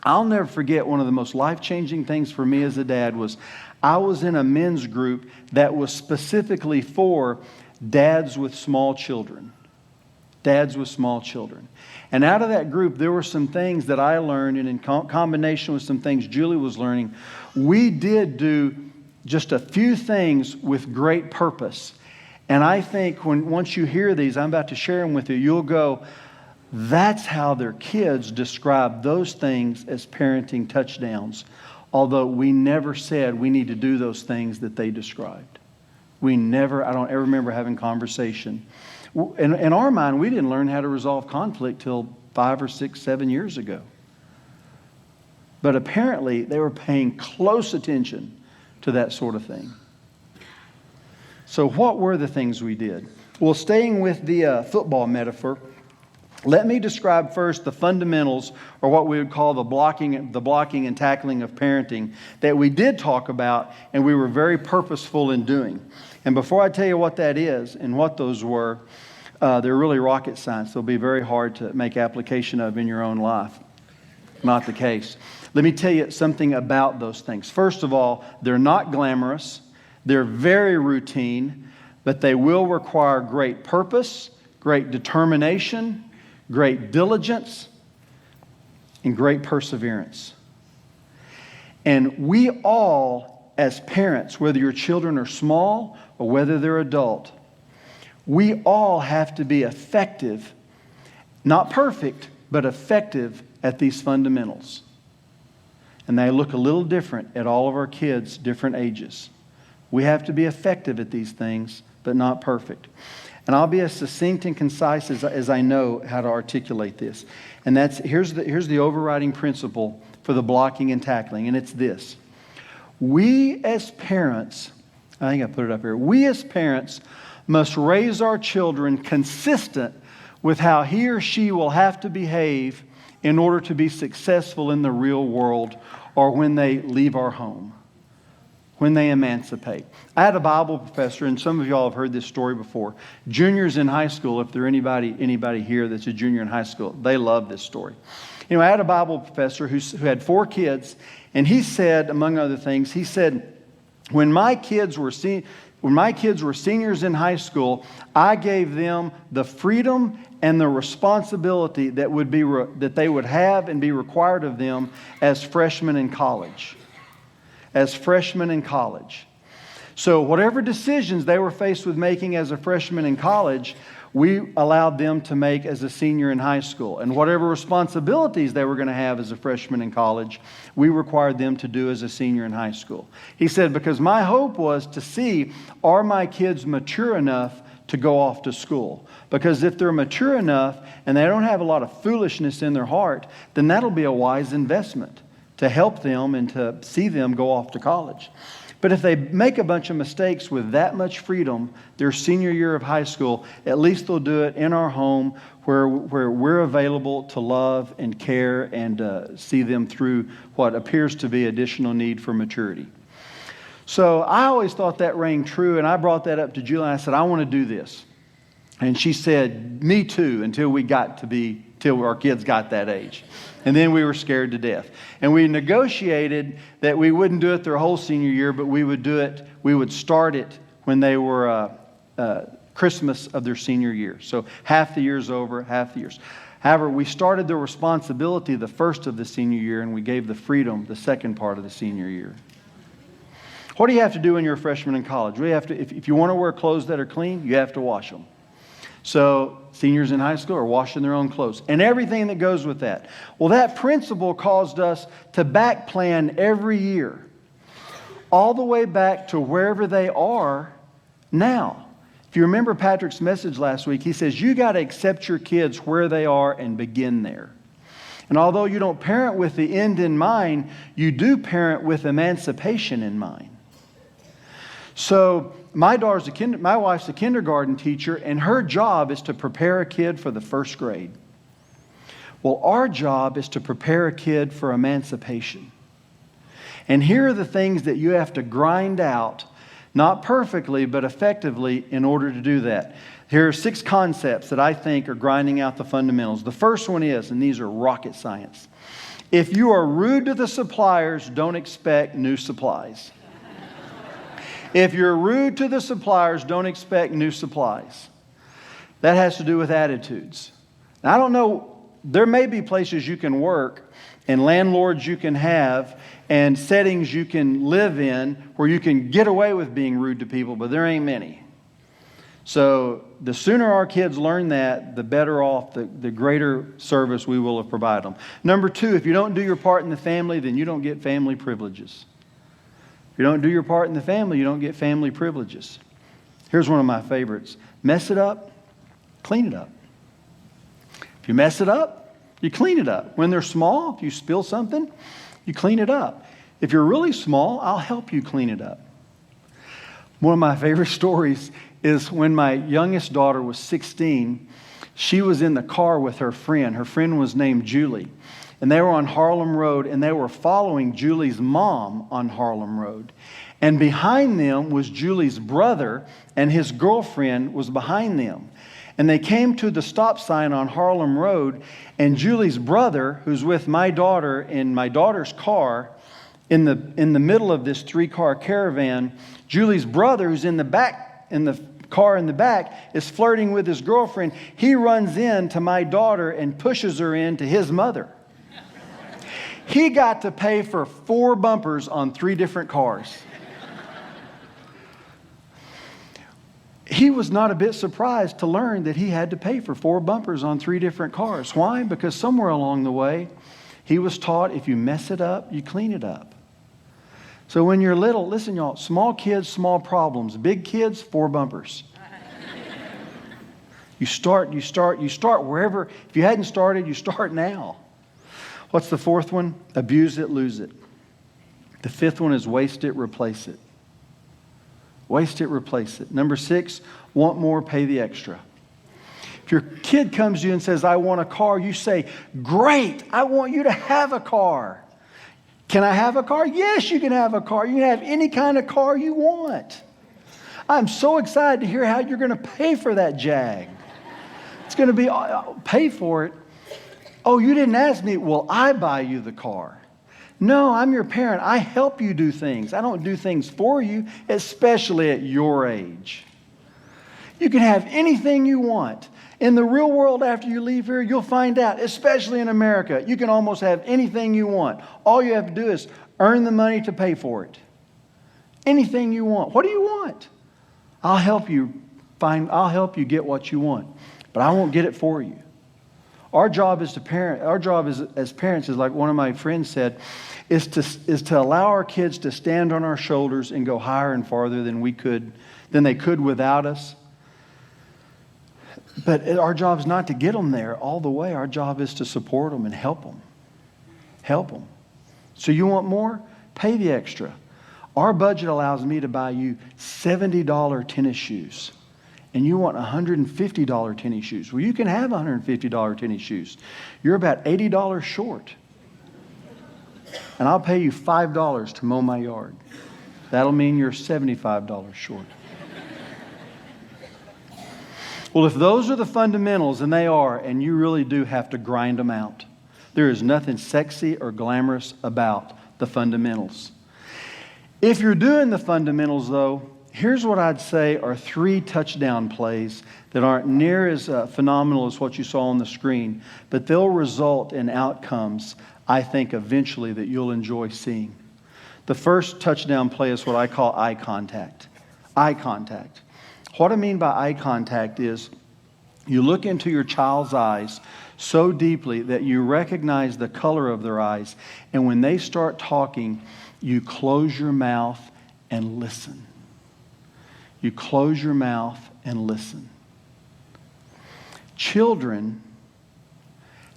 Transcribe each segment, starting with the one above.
I'll never forget one of the most life-changing things for me as a dad was I was in a men's group that was specifically for dads with small children. Dads with small children. And out of that group, there were some things that I learned, and in combination with some things Julie was learning, we did do just a few things with great purpose. And I think once you hear these, I'm about to share them with you, you'll go, that's how their kids describe those things as parenting touchdowns. Although we never said we need to do those things that they described. I don't ever remember having conversation. In our mind, we didn't learn how to resolve conflict till 5 or 6, 7 years ago. But apparently, they were paying close attention to that sort of thing. So what were the things we did? Well, staying with the football metaphor, let me describe first the fundamentals, or what we would call the blocking and tackling of parenting that we did talk about and we were very purposeful in doing. And before I tell you what that is and what those were, they're really rocket science. They'll be very hard to make application of in your own life. Not the case. Let me tell you something about those things. First of all, they're not glamorous. They're very routine, but they will require great purpose, great determination, great diligence, and great perseverance. And we all, as parents, whether your children are small or whether they're adult, we all have to be effective, not perfect, but effective at these fundamentals. And they look a little different at all of our kids' different ages. We have to be effective at these things, but not perfect. And I'll be as succinct and concise as I know how to articulate this. And here's the overriding principle for the blocking and tackling, and it's this. We as parents, I think I put it up here, we as parents must raise our children consistent with how he or she will have to behave in order to be successful in the real world or when they leave our home, when they emancipate. I had a Bible professor, and some of y'all have heard this story before. Juniors in high school, if there anybody here that's a junior in high school, they love this story. You know, I had a Bible professor who had 4 kids, and he said, among other things, he said, when my kids were seniors in high school, I gave them the freedom and the responsibility that they would have and be required of them as freshmen in college. So whatever decisions they were faced with making as a freshman in college, we allowed them to make as a senior in high school. And whatever responsibilities they were going to have as a freshman in college, we required them to do as a senior in high school. He said, because my hope was to see, are my kids mature enough to go off to school? Because if they're mature enough and they don't have a lot of foolishness in their heart, then that'll be a wise investment to help them and to see them go off to college. But if they make a bunch of mistakes with that much freedom, their senior year of high school, at least they'll do it in our home where we're available to love and care and see them through what appears to be additional need for maturity. So I always thought that rang true, and I brought that up to Julie, and I said, I want to do this. And she said, me too, until our kids got that age. And then we were scared to death. And we negotiated that we wouldn't do it their whole senior year, but we would start it when they were Christmas of their senior year. So half the year's over, half the year's. However, we started the responsibility the first of the senior year, and we gave the freedom the second part of the senior year. What do you have to do when you're a freshman in college? If you want to wear clothes that are clean, you have to wash them. So seniors in high school are washing their own clothes and everything that goes with that. Well, that principle caused us to back plan every year, all the way back to wherever they are now. If you remember Patrick's message last week, he says you got to accept your kids where they are and begin there. And although you don't parent with the end in mind, you do parent with emancipation in mind. So my wife's a kindergarten teacher, and her job is to prepare a kid for the first grade. Well, our job is to prepare a kid for emancipation. And here are the things that you have to grind out, not perfectly, but effectively in order to do that. Here are 6 concepts that I think are grinding out the fundamentals. The first one is, and these are rocket science, If you are rude to the suppliers, don't expect new supplies. If you're rude to the suppliers, don't expect new supplies. That has to do with attitudes. Now, I don't know, there may be places you can work and landlords you can have and settings you can live in where you can get away with being rude to people, but there ain't many. So the sooner our kids learn that, the better off, the greater service we will have provided them. Number two, if you don't do your part in the family, then you don't get family privileges. If you don't do your part in the family, you don't get family privileges. Here's one of my favorites. Mess it up, clean it up. If you mess it up, you clean it up. When they're small, if you spill something, you clean it up. If you're really small, I'll help you clean it up. One of my favorite stories is when my youngest daughter was 16, she was in the car with her friend. Her friend was named Julie. And they were on Harlem Road, and they were following Julie's mom on Harlem Road. And behind them was Julie's brother, and his girlfriend was behind them. And they came to the stop sign on Harlem Road, and Julie's brother, who's with my daughter in my daughter's car, in the middle of this 3-car caravan, Julie's brother, who's in the back, in the car in the back, is flirting with his girlfriend. He runs in to my daughter and pushes her into his mother. He got to pay for 4 bumpers on 3 different cars. He was not a bit surprised to learn that he had to pay for 4 bumpers on 3 different cars. Why? Because somewhere along the way, he was taught if you mess it up, you clean it up. So when you're little, listen, y'all, small kids, small problems. Big kids, 4 bumpers. You start wherever. If you hadn't started, you start now. What's the 4th one? Abuse it, lose it. The 5th one is waste it, replace it. Waste it, replace it. Number 6, want more, pay the extra. If your kid comes to you and says, I want a car, you say, great, I want you to have a car. Can I have a car? Yes, you can have a car. You can have any kind of car you want. I'm so excited to hear how you're going to pay for that Jag. It's going to be, pay for it. Oh, you didn't ask me. Well, I buy you the car. No, I'm your parent. I help you do things. I don't do things for you, especially at your age. You can have anything you want. In the real world, after you leave here, you'll find out, especially in America, you can almost have anything you want. All you have to do is earn the money to pay for it. Anything you want. What do you want? I'll help you get what you want, but I won't get it for you. Our job as parents is like one of my friends said, is to allow our kids to stand on our shoulders and go higher and farther than they could without us. But our job is not to get them there all the way. Our job is to support them and help them. Help them. So you want more? Pay the extra. Our budget allows me to buy you $70 tennis shoes. And you want $150 tennis shoes. Well, you can have $150 tennis shoes. You're about $80 short. And I'll pay you $5 to mow my yard. That'll mean you're $75 short. Well, if those are the fundamentals, and they are, and you really do have to grind them out. There is nothing sexy or glamorous about the fundamentals. If you're doing the fundamentals, though, here's what I'd say are 3 touchdown plays that aren't near as phenomenal as what you saw on the screen, but they'll result in outcomes, I think, eventually that you'll enjoy seeing. The first touchdown play is what I call eye contact. Eye contact. What I mean by eye contact is you look into your child's eyes so deeply that you recognize the color of their eyes, and when they start talking, you close your mouth and listen. You close your mouth and listen. Children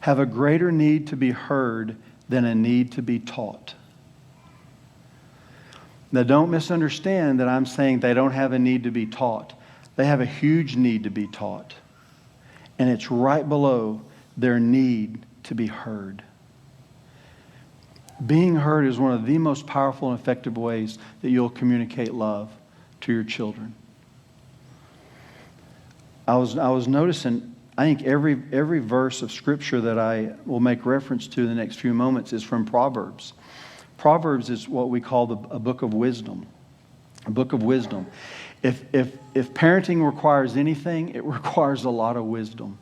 have a greater need to be heard than a need to be taught. Now, don't misunderstand that I'm saying they don't have a need to be taught. They have a huge need to be taught. And it's right below their need to be heard. Being heard is one of the most powerful and effective ways that you'll communicate love to your children. I was noticing, I think every verse of Scripture that I will make reference to in the next few moments is from Proverbs. Proverbs is what we call a book of wisdom. A book of wisdom. If parenting requires anything, it requires a lot of wisdom.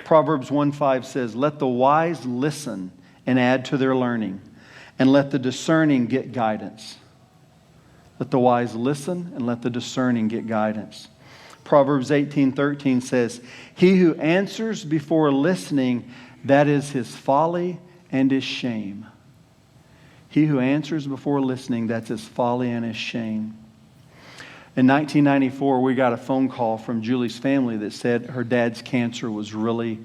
Proverbs 1:5 says, "Let the wise listen and add to their learning, and let the discerning get guidance." Let the wise listen and let the discerning get guidance. Proverbs 18:13 says, "He who answers before listening, that is his folly and his shame." He who answers before listening, that's his folly and his shame. In 1994, we got a phone call from Julie's family that said her dad's cancer was really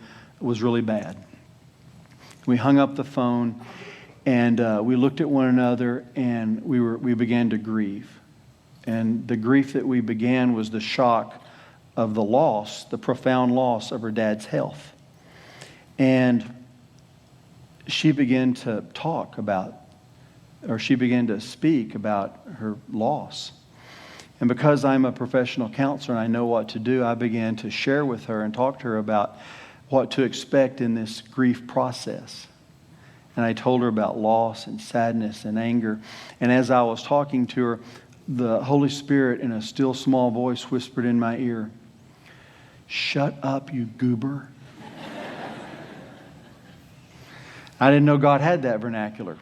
bad. We hung up the phone and we looked at one another and we began to grieve. And the grief that we began was the shock of the loss, the profound loss of her dad's health. And she began to speak about her loss. And because I'm a professional counselor and I know what to do, I began to share with her and talk to her about what to expect in this grief process. And I told her about loss and sadness and anger. And as I was talking to her, the Holy Spirit in a still small voice whispered in my ear, "Shut up, you goober." I didn't know God had that vernacular.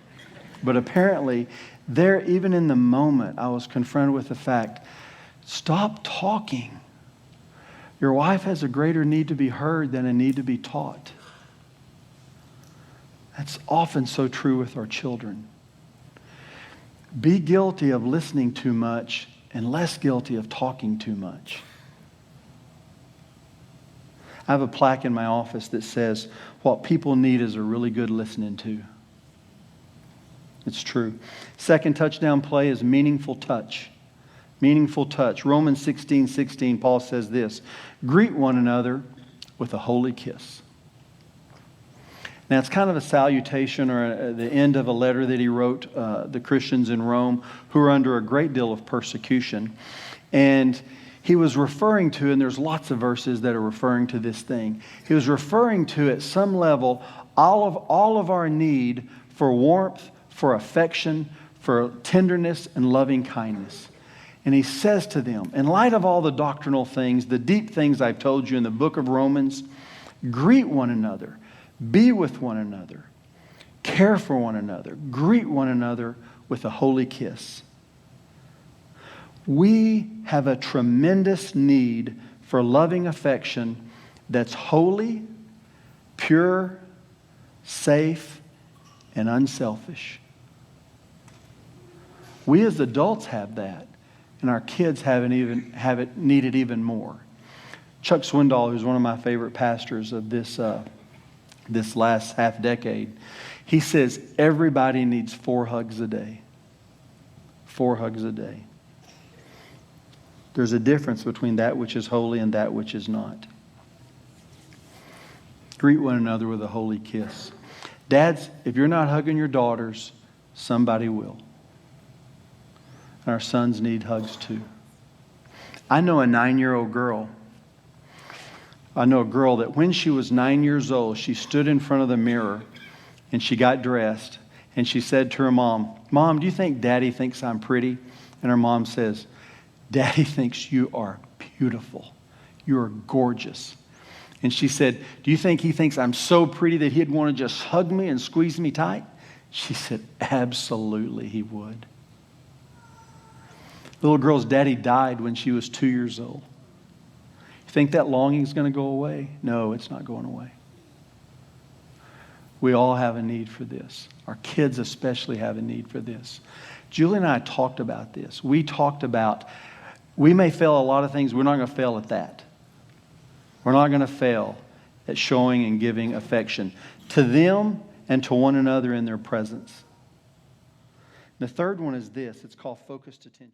But apparently, there, even in the moment, I was confronted with the fact, stop talking. Your wife has a greater need to be heard than a need to be taught. That's often so true with our children. Be guilty of listening too much and less guilty of talking too much. I have a plaque in my office that says, "What people need is a really good listening to." It's true. Second touchdown play is meaningful touch. Meaningful touch. Romans 16:16, Paul says this, "Greet one another with a holy kiss." Now, it's kind of a salutation or the end of a letter that he wrote the Christians in Rome who were under a great deal of persecution. And he was referring to, and there's lots of verses that are referring to this thing, he was referring to at some level all of our need for warmth, for affection, for tenderness and loving kindness. And he says to them, in light of all the doctrinal things, the deep things I've told you in the book of Romans, greet one another, be with one another, care for one another, greet one another with a holy kiss. We have a tremendous need for loving affection that's holy, pure, safe, and unselfish. We as adults have that, and our kids have it needed even more. Chuck Swindoll, who's one of my favorite pastors of this last half decade, he says everybody needs 4 hugs a day. 4 hugs a day. There's a difference between that which is holy and that which is not. Greet one another with a holy kiss. Dads, if you're not hugging your daughters, somebody will. Our sons need hugs too. I know a 9-year-old girl. I know a girl that when she was 9 years old, she stood in front of the mirror and she got dressed and she said to her mom, "Mom, do you think Daddy thinks I'm pretty?" And her mom says, "Daddy thinks you are beautiful. You are gorgeous." And she said, "Do you think he thinks I'm so pretty that he'd want to just hug me and squeeze me tight?" She said, "Absolutely he would." The little girl's daddy died when she was 2 years old. You think that longing's going to go away? No, it's not going away. We all have a need for this. Our kids especially have a need for this. Julie and I talked about this. We talked about, we may fail a lot of things. We're not going to fail at that. We're not going to fail at showing and giving affection to them and to one another in their presence. The third one is this. It's called focused attention.